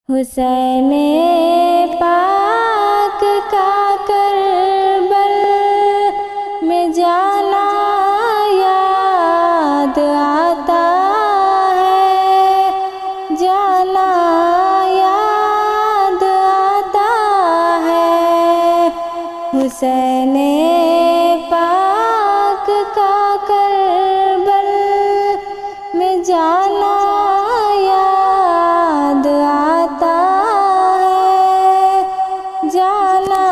हुसैन पाक का करबल में जाना याद आता है, जाना याद आता है। हुसैन पाक का करबल में जाना याद आता है, जाना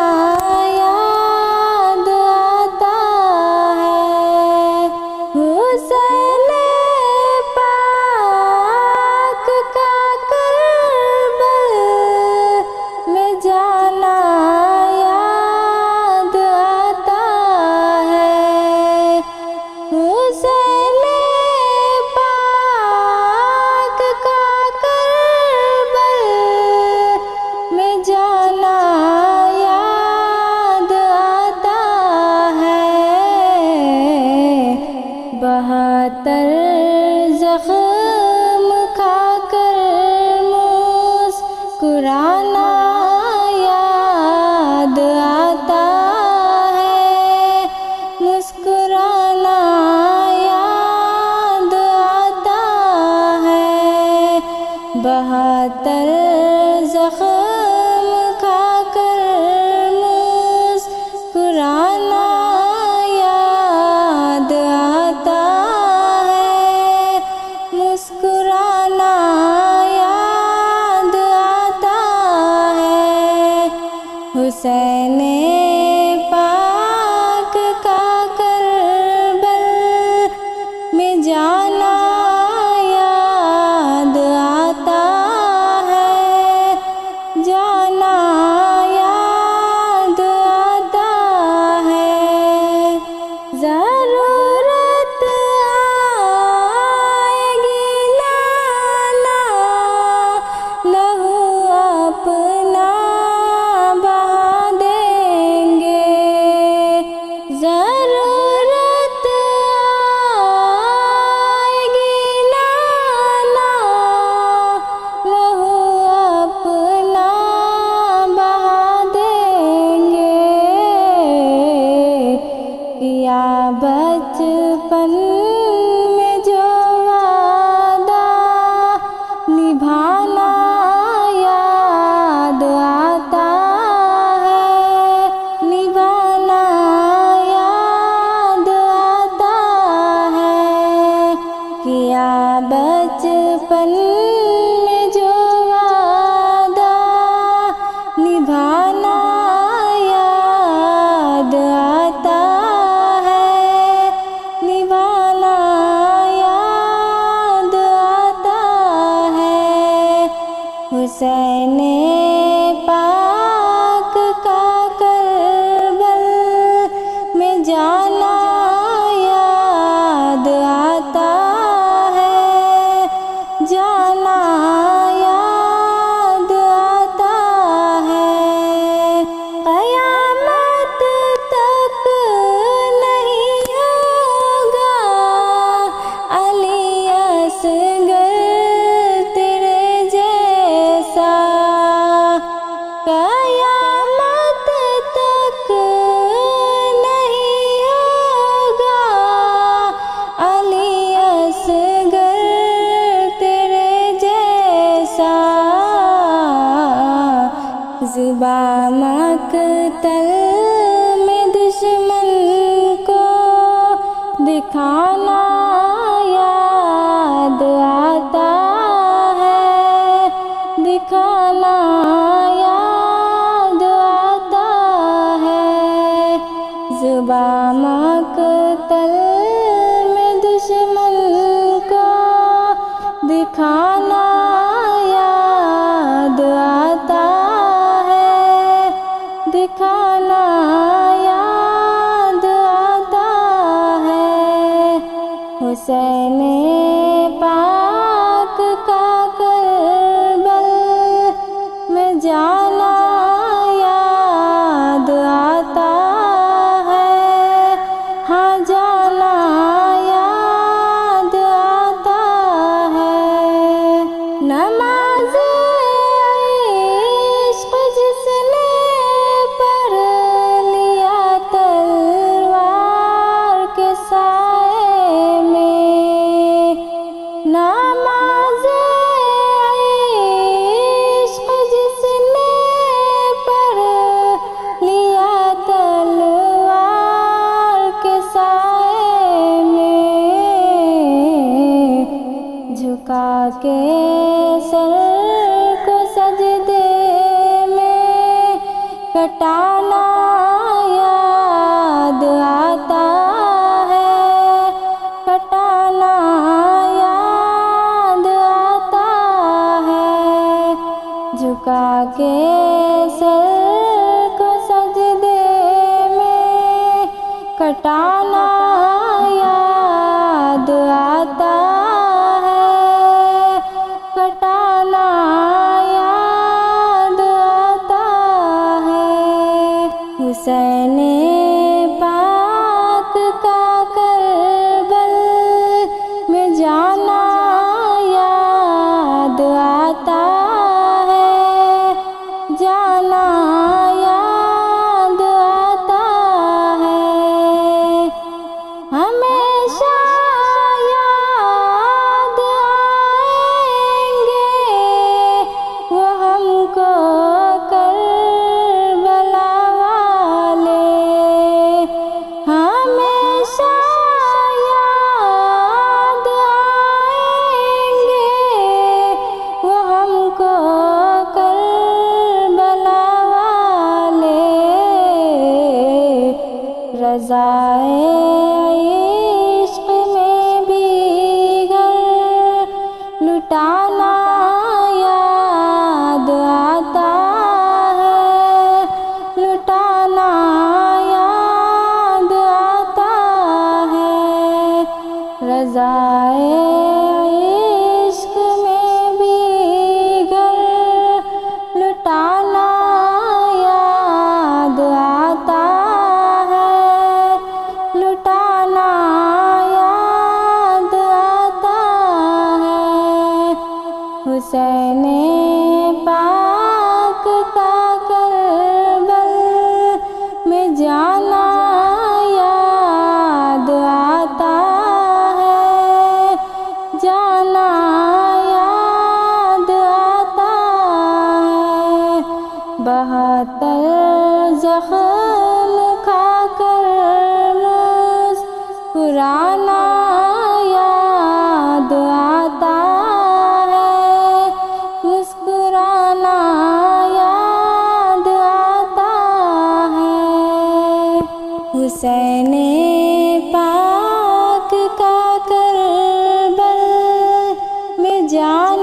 याद आता है। हुसैन पाक का करबल में जाना याद आता है। हुसैन पाक का करबल में जाना याद आता है। 72 ज़ख्म खाकर मुस्कुराना याद आता है, मुस्कुराना याद आता है। 72 ज़ख्म खाकर मुस्कुराना याद आता है, मुस्कुराना याद आता है। हुसैन पाक का करबल में जाना याद आता है, जाना याद आता है। ज़रूरत आएगी नाना लहू अपना बहा देंगे। ज़रूरत आएगी नाना लहू अपना बहा देंगे। किया बचपन में जो वादा निभाना याद आता है, निभाना याद आता है। किया बचपन में जो वादा निभाना याद आता है, निभाना याद आता है। हुसैन पाक का करबल में जाना याद आता है, जाना याद आता है। क़यामत तक नहीं होगा अली असगर तेरे जैसा। क़यामत तक नहीं होगा अली असगर तेरे जैसा। ज़ुबा मक़तल में दुश्मन को दिखाना याद आता है, दिखाना याद आता है। ज़ुबा मक़तल में दुश्मन को दिखाना याद आता है, दिखाना याद झुका के सर को सजदे में कटाना याद आता है, कटाना याद आता है। हुसैन पाक का करबल में जाना याद आता है, जाना याद आता है। हमेशा याद आएंगे वो हमको करबला वाले, हमेशा याद आएंगे वो हमको करबला वाले। रज़ाए इश्क में भीगर लुटाना याद आता है, लुटाना याद आता है। रज़ाए इश्क में भीगर लुटाना याद आता है, लुटाना याद आता है। हुसैन पाक का करबल में जाना याद आता है, जाना याद आता है। 72 ज़ख्म खाकर मुस्कुराना याद आता है, मुस्कुराना याद आता है। हुसैन पाक का करबल में जाना